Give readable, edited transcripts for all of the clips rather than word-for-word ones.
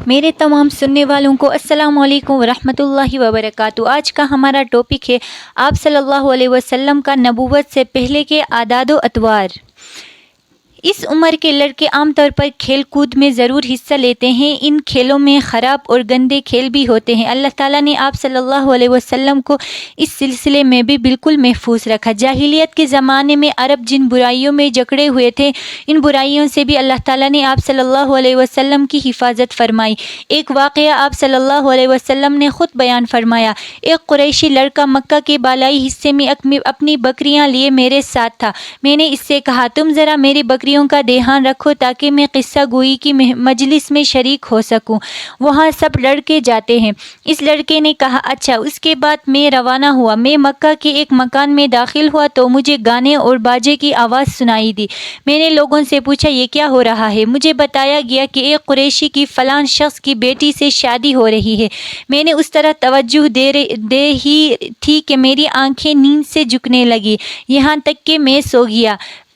میرے تمام سننے والوں کو السلام علیکم ورحمۃ اللہ وبرکاتہ۔ آج کا ہمارا ٹاپک ہے آپ صلی اللہ علیہ وسلم کا نبوت سے پہلے کے عادات و اطوار۔ اس عمر کے لڑکے عام طور پر کھیل کود میں ضرور حصہ لیتے ہیں۔ ان کھیلوں میں خراب اور گندے کھیل بھی ہوتے ہیں۔ اللہ تعالیٰ نے آپ صلی اللہ علیہ وسلم کو اس سلسلے میں بھی بالکل محفوظ رکھا۔ جاہلیت کے زمانے میں عرب جن برائیوں میں جکڑے ہوئے تھے، ان برائیوں سے بھی اللہ تعالیٰ نے آپ صلی اللہ علیہ وسلم کی حفاظت فرمائی۔ ایک واقعہ آپ صلی اللہ علیہ وسلم نے خود بیان فرمایا۔ ایک قریشی لڑکا مکہ کے بالائی حصے میں اپنی بکریاں لیے میرے ساتھ تھا۔ میں نے اس سے کہا تم ذرا میری بکریوں کا دھیان رکھو تاکہ میں قصہ گوئی کی مجلس میں شریک ہو سکوں۔ وہاں سب لڑکے جاتے ہیں۔ اس لڑکے نے کہا اچھا۔ اس کے بعد میں روانہ ہوا۔ میں مکہ کے ایک مکان میں داخل ہوا تو مجھے گانے اور باجے کی آواز سنائی دی۔ میں نے لوگوں سے پوچھا یہ کیا ہو رہا ہے؟ مجھے بتایا گیا کہ ایک قریشی کی فلاں شخص کی بیٹی سے شادی ہو رہی ہے۔ میں نے اس طرح توجہ دے ہی تھی کہ میری آنکھیں نیند سے جھکنے لگی، یہاں تک کہ میں سو گیا۔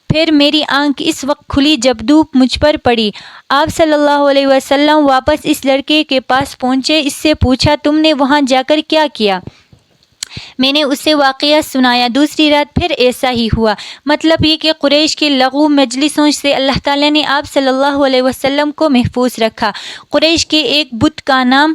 پھر میری آنکھ اس وقت کھلی جب دھوپ مجھ پر پڑی۔ آپ صلی اللہ علیہ وسلم واپس اس لڑکے کے پاس پہنچے، اس سے پوچھا تم نے وہاں جا کر کیا کیا؟ میں نے اسے واقعہ سنایا۔ دوسری رات پھر ایسا ہی ہوا۔ مطلب یہ کہ قریش کے لغو مجلسوں سے اللہ تعالیٰ نے آپ صلی اللہ علیہ وسلم کو محفوظ رکھا۔ قریش کے ایک بت کا نام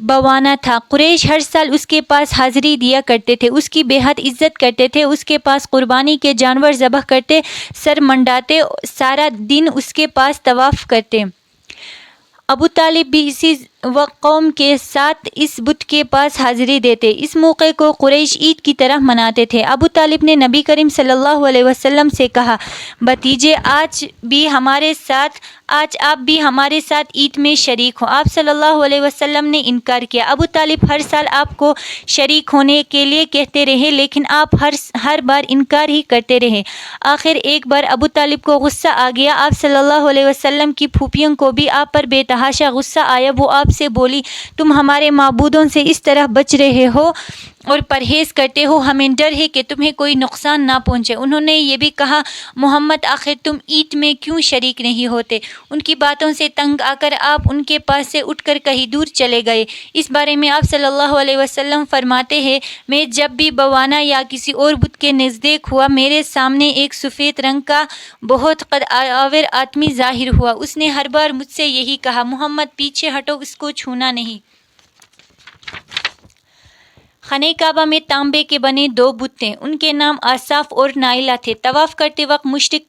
بوانا تھا۔ قریش ہر سال اس کے پاس حاضری دیا کرتے تھے، اس کی بے حد عزت کرتے تھے، اس کے پاس قربانی کے جانور ذبح کرتے، سر منڈاتے، سارا دن اس کے پاس طواف کرتے۔ ابو طالب بھی اسی قوم کے ساتھ اس بت کے پاس حاضری دیتے۔ اس موقع کو قریش عید کی طرح مناتے تھے۔ ابو طالب نے نبی کریم صلی اللہ علیہ وسلم سے کہا بھتیجے آج آپ بھی ہمارے ساتھ عید میں شریک ہو۔ آپ صلی اللہ علیہ وسلم نے انکار کیا۔ ابو طالب ہر سال آپ کو شریک ہونے کے لیے کہتے رہے لیکن آپ ہر بار انکار ہی کرتے رہے۔ آخر ایک بار ابو طالب کو غصہ آ گیا۔ آپ صلی اللہ علیہ وسلم کی پھوپھیوں کو بھی آپ پر بے تحاشا غصہ آیا۔ وہ آپ سے بولی تم ہمارے معبودوں سے اس طرح بچ رہے ہو اور پرہیز کرتے ہو، ہمیں ڈر ہے کہ تمہیں کوئی نقصان نہ پہنچے۔ انہوں نے یہ بھی کہا محمد آخر تم عید میں کیوں شریک نہیں ہوتے؟ ان کی باتوں سے تنگ آ کر آپ ان کے پاس سے اٹھ کر کہیں دور چلے گئے۔ اس بارے میں آپ صلی اللہ علیہ وسلم فرماتے ہیں میں جب بھی بوانا یا کسی اور بت کے نزدیک ہوا، میرے سامنے ایک سفید رنگ کا بہت قد آور آدمی ظاہر ہوا۔ اس نے ہر بار مجھ سے یہی کہا محمد پیچھے ہٹو، اس کو چھونا نہیں۔ خانہ کعبہ میں تانبے کے بنے دو بت تھے، ان کے نام آصاف اور نائلہ تھے۔ طواف کرتے وقت مشرک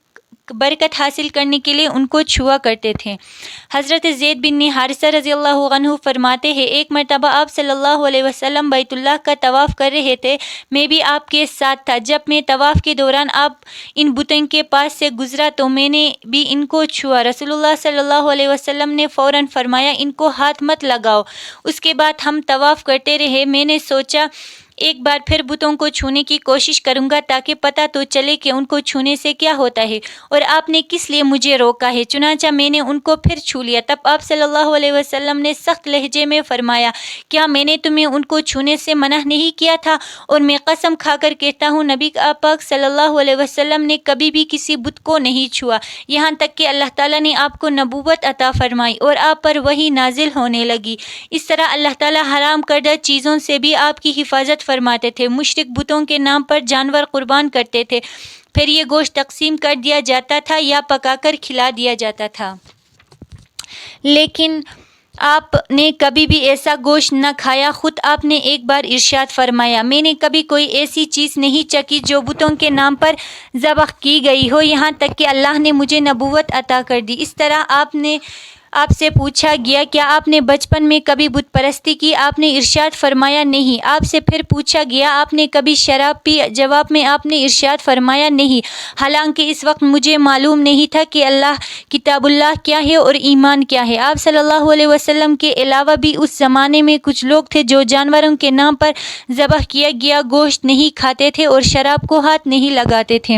برکت حاصل کرنے کے لیے ان کو چھوا کرتے تھے۔ حضرت زید بن حارثہ رضی اللہ عنہ فرماتے ہیں ایک مرتبہ آپ صلی اللہ علیہ وسلم بیت اللہ کا طواف کر رہے تھے، میں بھی آپ کے ساتھ تھا۔ جب میں طواف کے دوران آپ ان بتوں کے پاس سے گزرا تو میں نے بھی ان کو چھوا۔ رسول اللہ صلی اللہ علیہ وسلم نے فوراً فرمایا ان کو ہاتھ مت لگاؤ۔ اس کے بعد ہم طواف کرتے رہے۔ میں نے سوچا ایک بار پھر بتوں کو چھونے کی کوشش کروں گا تاکہ پتہ تو چلے کہ ان کو چھونے سے کیا ہوتا ہے اور آپ نے کس لیے مجھے روکا ہے۔ چنانچہ میں نے ان کو پھر چھو لیا۔ تب آپ صلی اللہ علیہ وسلم نے سخت لہجے میں فرمایا کیا میں نے تمہیں ان کو چھونے سے منع نہیں کیا تھا؟ اور میں قسم کھا کر کہتا ہوں نبی پاک صلی اللہ علیہ وسلم نے کبھی بھی کسی بت کو نہیں چھوا، یہاں تک کہ اللہ تعالیٰ نے آپ کو نبوت عطا فرمائی اور آپ پر وحی نازل ہونے لگی۔ اس طرح اللہ تعالیٰ حرام کردہ چیزوں سے بھی آپ کی حفاظت فرماتے تھے۔ مشرک بتوں کے نام پر جانور قربان کرتے تھے، پھر یہ گوشت تقسیم کر دیا جاتا تھا یا پکا کر کھلا دیا جاتا تھا، لیکن آپ نے کبھی بھی ایسا گوشت نہ کھایا۔ خود آپ نے ایک بار ارشاد فرمایا میں نے کبھی کوئی ایسی چیز نہیں چکھی جو بتوں کے نام پر ذبح کی گئی ہو، یہاں تک کہ اللہ نے مجھے نبوت عطا کر دی۔ اس طرح آپ سے پوچھا گیا کیا آپ نے بچپن میں کبھی بت پرستی کی؟ آپ نے ارشاد فرمایا نہیں۔ آپ سے پھر پوچھا گیا آپ نے کبھی شراب پی؟ جواب میں آپ نے ارشاد فرمایا نہیں، حالانکہ اس وقت مجھے معلوم نہیں تھا کہ کتاب اللہ کیا ہے اور ایمان کیا ہے۔ آپ صلی اللہ علیہ وسلم کے علاوہ بھی اس زمانے میں کچھ لوگ تھے جو جانوروں کے نام پر ذبح کیا گیا گوشت نہیں کھاتے تھے اور شراب کو ہاتھ نہیں لگاتے تھے۔